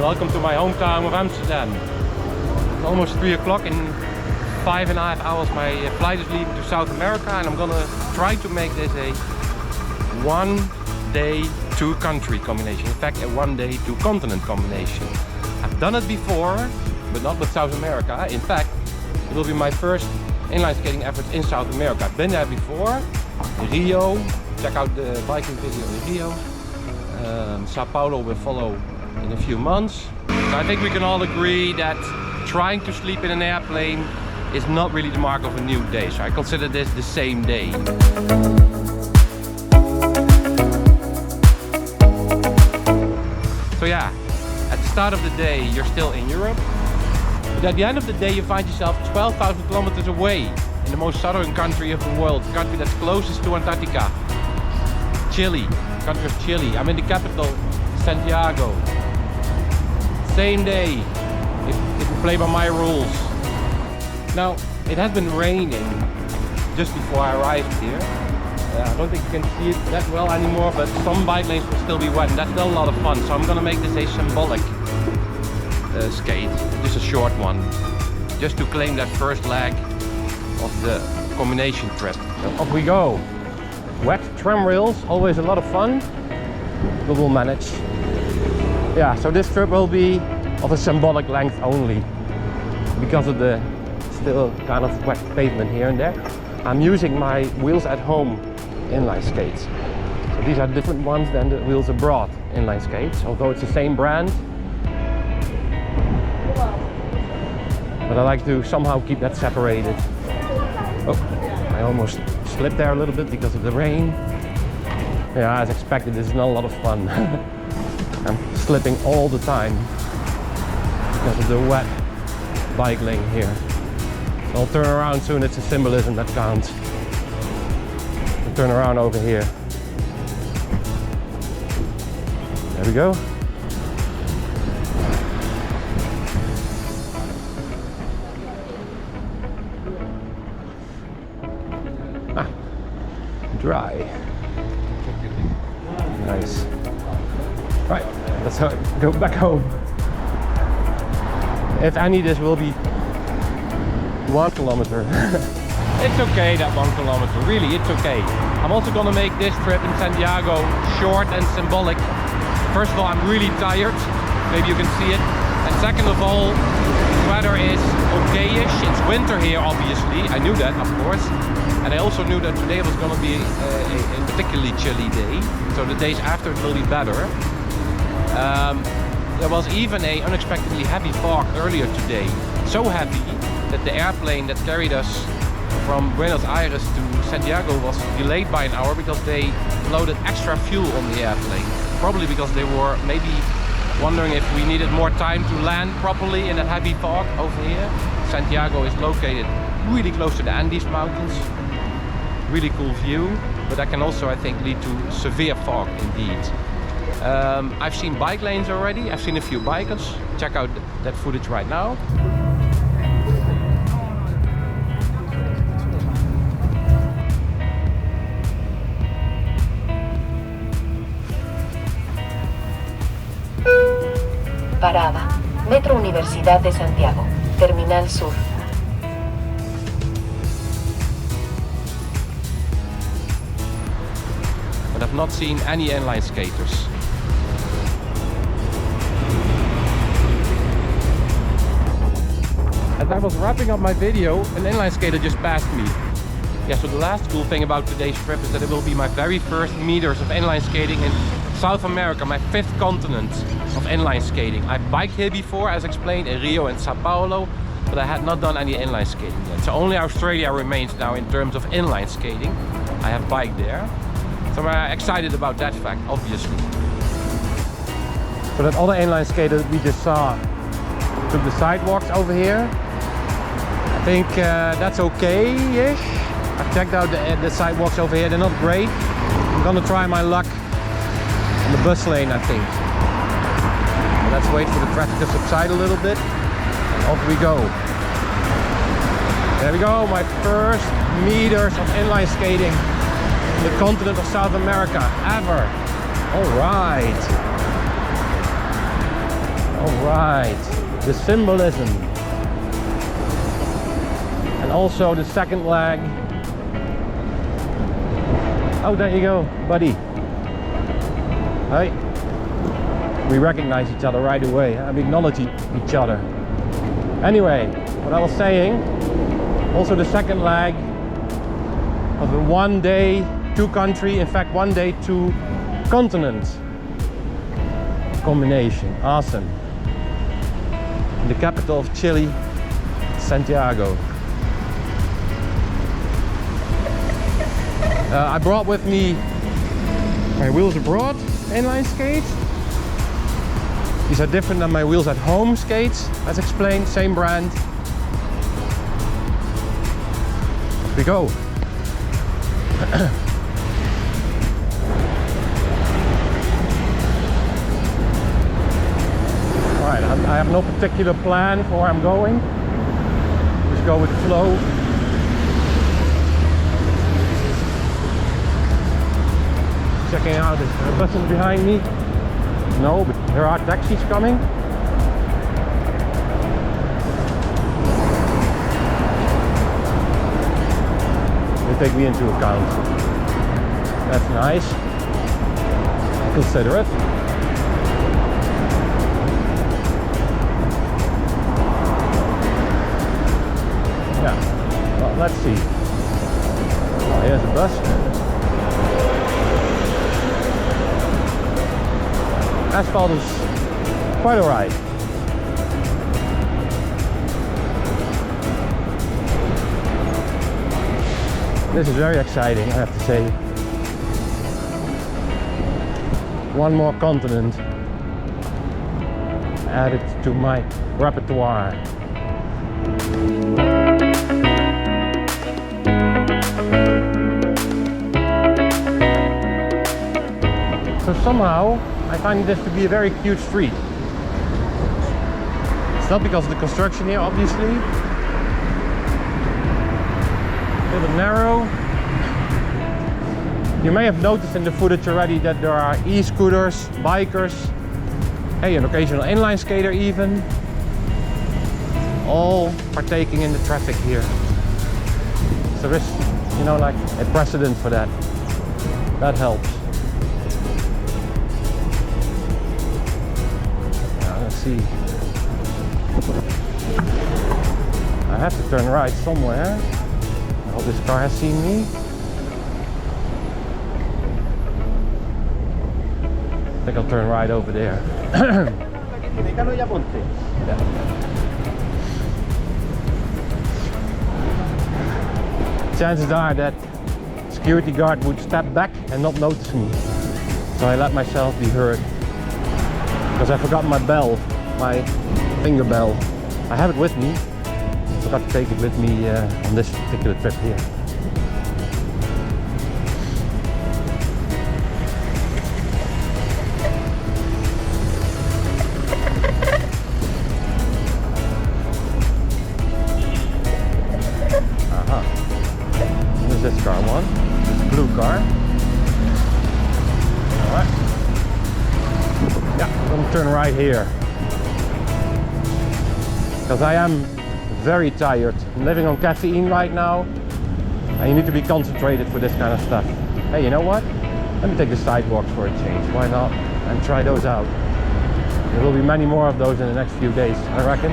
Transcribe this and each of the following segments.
welcome to my hometown of Amsterdam. It's almost 3 o'clock. In 5.5 hours my flight is leaving to South America, and I'm gonna try to make this a 1 day 2 country combination. In fact, a 1 day 2 continent combination. I've done it before, but not with South America. In fact, it will be my first inline skating efforts in South America. I've been there before, in Rio. Check out the biking video in Rio. Sao Paulo will follow in a few months. So I think we can all agree that trying to sleep in an airplane is not really the mark of a new day. So I consider this the same day. So yeah, at the start of the day you're still in Europe. But at the end of the day you find yourself 12,000 kilometers away in the most southern country of the world. The country that's closest to Antarctica. Chile. Country of Chile. I'm in the capital, Santiago. Same day, if you play by my rules. Now, it has been raining just before I arrived here. I don't think you can see it that well anymore, but some bike lanes will still be wet, and that's still a lot of fun. So I'm gonna make this a symbolic skate, just a short one, just to claim that first leg of the combination trip. So off we go. Wet tram rails, always a lot of fun, but we'll manage. Yeah, so this trip will be of a symbolic length only because of the still kind of wet pavement here and there. I'm using my wheels at home inline skates. So these are different ones than the wheels abroad inline skates, although it's the same brand. But I like to somehow keep that separated. Oh, I almost slipped there a little bit because of the rain. Yeah, as expected, this is not a lot of fun. I'm slipping all the time because of the wet bike lane here. So I'll turn around soon. It's a symbolism that counts. I'll turn around over here. There we go. Dry. Nice. Right, let's go back home. If any, this will be 1 kilometer. It's okay, that 1 kilometer. Really, it's okay. I'm also gonna make this trip in Santiago short and symbolic. First of all, I'm really tired. Maybe you can see it. And second of all, the weather is okay-ish. It's winter here, obviously. I knew that, of course. And I also knew that today was going to be a particularly chilly day, so the days after it will be better. There was even an unexpectedly heavy fog earlier today. So heavy that the airplane that carried us from Buenos Aires to Santiago was delayed by an hour because they loaded extra fuel on the airplane. Probably because they were maybe wondering if we needed more time to land properly in that heavy fog over here. Santiago is located really close to the Andes Mountains. Really cool view, but that can also, I think, lead to severe fog indeed. I've seen bike lanes already. I've seen a few bikers. Check out that footage right now. Parada. Metro Universidad de Santiago. Terminal Sur. But I've not seen any inline skaters. As I was wrapping up my video, an inline skater just passed me. Yeah, so the last cool thing about today's trip is that it will be my very first meters of inline skating in South America, my 5th continent of inline skating. I've biked here before, as explained, in Rio and Sao Paulo, but I had not done any inline skating yet. So only Australia remains now in terms of inline skating. I have biked there. So I'm excited about that fact, obviously. So that other inline skater we just saw took the sidewalks over here. I think that's okay-ish. I've checked out the sidewalks over here, they're not great. I'm gonna try my luck on the bus lane, I think. But let's wait for the traffic to subside a little bit. And off we go. There we go, my first meters of inline skating in the continent of South America ever. All right. Alright, the symbolism. And also the second leg. Oh, there you go, buddy. Hi. We recognize each other right away. We acknowledge each other. Anyway, what I was saying, also the second leg of a 1 day, 2 country, in fact 1 day, 2 continent combination. Awesome. In the capital of Chile, Santiago. I brought with me my wheels abroad inline skates. These are different than my wheels at home skates, as explained, same brand. Here we go. Alright, I have no particular plan for where I'm going. Just go with the flow. Checking out, is there a button behind me? No, but there are taxis coming. They take me into account. That's nice. I'll consider it. Yeah, well, let's see. Oh, here's a bus. Asphalt is quite alright. This is very exciting, I have to say. One more continent added to my repertoire. So somehow I find this to be a very cute street. It's not because of the construction here, obviously. A little narrow. You may have noticed in the footage already that there are e-scooters, bikers, hey, an occasional inline skater even, all partaking in the traffic here. So there is, you know, like a precedent for that. That helps. See. I have to turn right somewhere. I hope this car has seen me. I think I'll turn right over there. Yeah. Chances are that security guard would step back and not notice me. So I let myself be heard. Because I forgot my bell, my finger bell. I have it with me. I forgot to take it with me on this particular trip here. What is this car one? This blue car. Alright. Yeah, I'm going to turn right here. Because I am very tired. I'm living on caffeine right now. And you need to be concentrated for this kind of stuff. Hey, you know what? Let me take the sidewalks for a change. Why not? And try those out. There will be many more of those in the next few days, I reckon.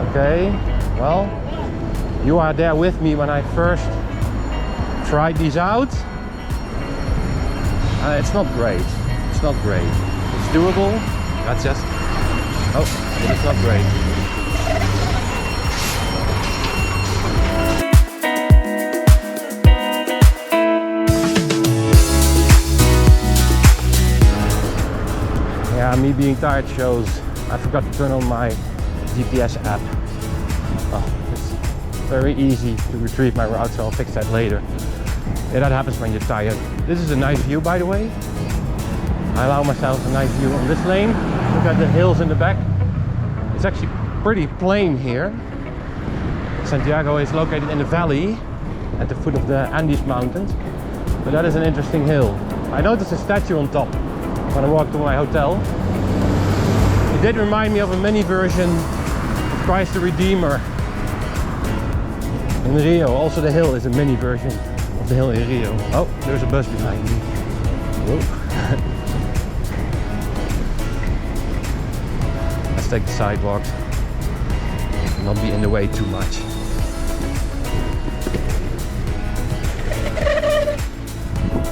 Okay, well, you are there with me when I first tried these out. It's not great. It's not great. It's doable. That's just. Oh, it's not great. Yeah, me being tired shows. I forgot to turn on my GPS app. Oh, it's very easy to retrieve my route, so I'll fix that later. Yeah, that happens when you're tired. This is a nice view, by the way. I allow myself a nice view on this lane. Look at the hills in the back. It's actually pretty plain here. Santiago is located in a valley at the foot of the Andes Mountains. But that is an interesting hill. I noticed a statue on top when I walked to my hotel. It did remind me of a mini version of Christ the Redeemer in Rio. Also the hill is a mini version of the hill in Rio. Oh, there's a bus behind me. Whoa. Let's take the sidewalks. Not be in the way too much.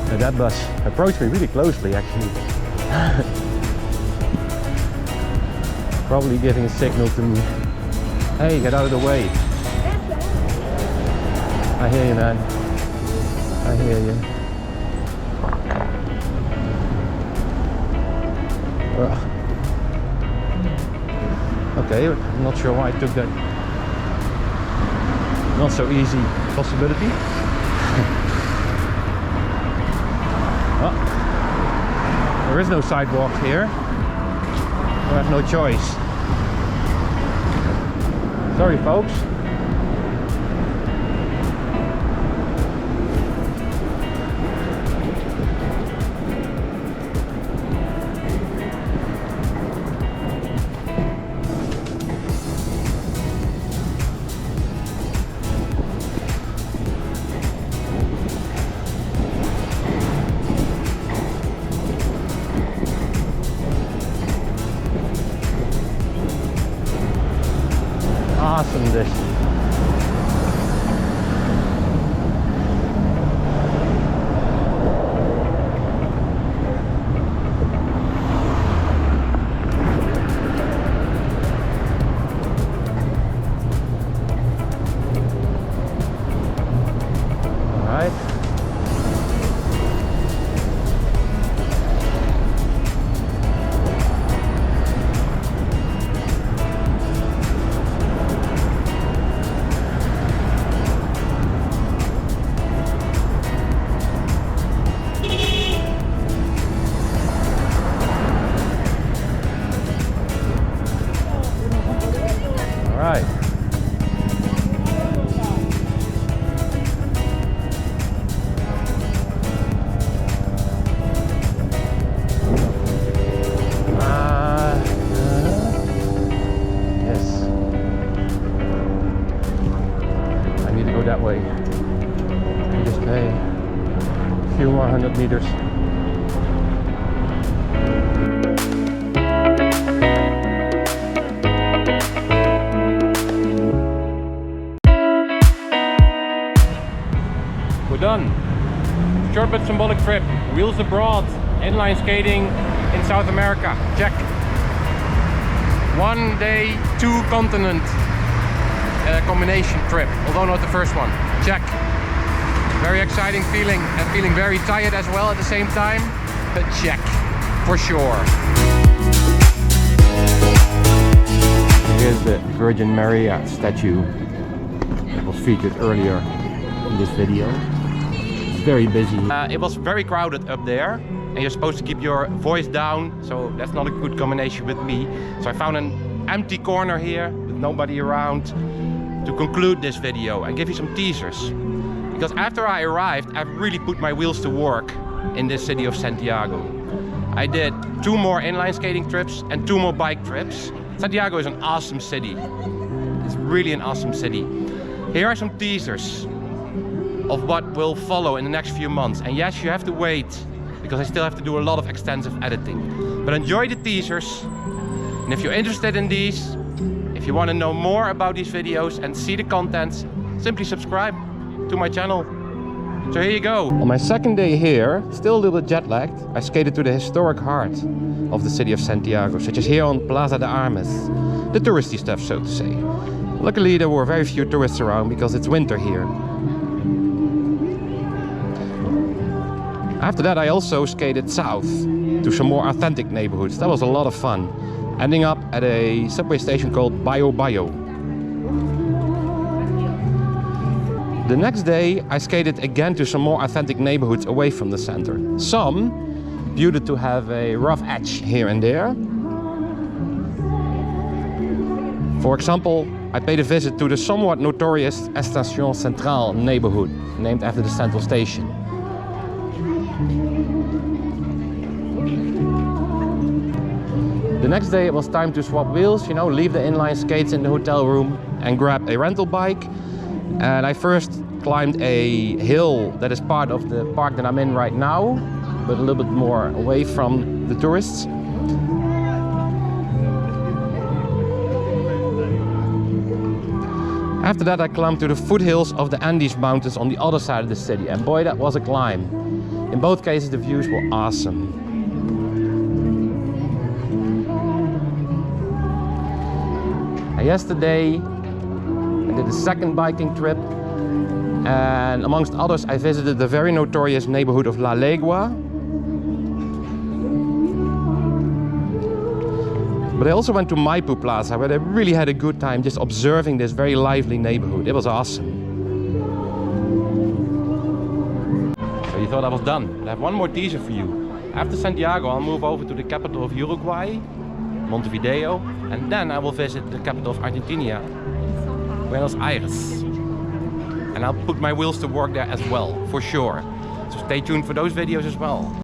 Now that bus approached me really closely actually. Probably giving a signal to me. Hey, get out of the way. I hear you, man. I hear you. Okay, I'm not sure why I took that not so easy possibility. Oh, there is no sidewalk here. I have no choice. Sorry, folks. Awesome this. All right. Right. Yes. I need to go that way. And just pay a few more 100 meters. We're done. Short but symbolic trip. Wheels abroad. Inline skating in South America. Check. 1 day, 2 continent combination trip. Although not the first one. Check. Very exciting feeling and feeling very tired as well at the same time. But check. For sure. Here's the Virgin Maria statue that was featured earlier in this video. Very busy. It was very crowded up there and you're supposed to keep your voice down, so that's not a good combination with me. So I found an empty corner here with nobody around to conclude this video and give you some teasers. Because after I arrived, I've really put my wheels to work in this city of Santiago. I did 2 more inline skating trips and 2 more bike trips. Santiago is an awesome city. It's really an awesome city. Here are some teasers of what will follow in the next few months. And yes, you have to wait because I still have to do a lot of extensive editing. But enjoy the teasers. And if you're interested in these, if you want to know more about these videos and see the contents, simply subscribe to my channel. So here you go. On my second day here, still a little jet lagged, I skated to the historic heart of the city of Santiago, such as here on Plaza de Armas. The touristy stuff, so to say. Luckily there were very few tourists around because it's winter here. After that I also skated south to some more authentic neighborhoods. That was a lot of fun. Ending up at a subway station called Bayo Bayo. The next day I skated again to some more authentic neighborhoods away from the center. Some reputed to have a rough edge here and there. For example, I paid a visit to the somewhat notorious Estación Central neighborhood, named after the central station. The next day it was time to swap wheels, you know, leave the inline skates in the hotel room and grab a rental bike. And I first climbed a hill that is part of the park that I'm in right now, but a little bit more away from the tourists. After that I climbed to the foothills of the Andes Mountains on the other side of the city, and boy, that was a climb. In both cases the views were awesome. And yesterday I did a second biking trip, and amongst others I visited the very notorious neighborhood of La Legua. But I also went to Maipu Plaza, where I really had a good time just observing this very lively neighborhood. It was awesome. So you thought I was done. I have one more teaser for you. After Santiago, I'll move over to the capital of Uruguay, Montevideo, and then I will visit the capital of Argentina, Buenos Aires. And I'll put my wheels to work there as well, for sure. So stay tuned for those videos as well.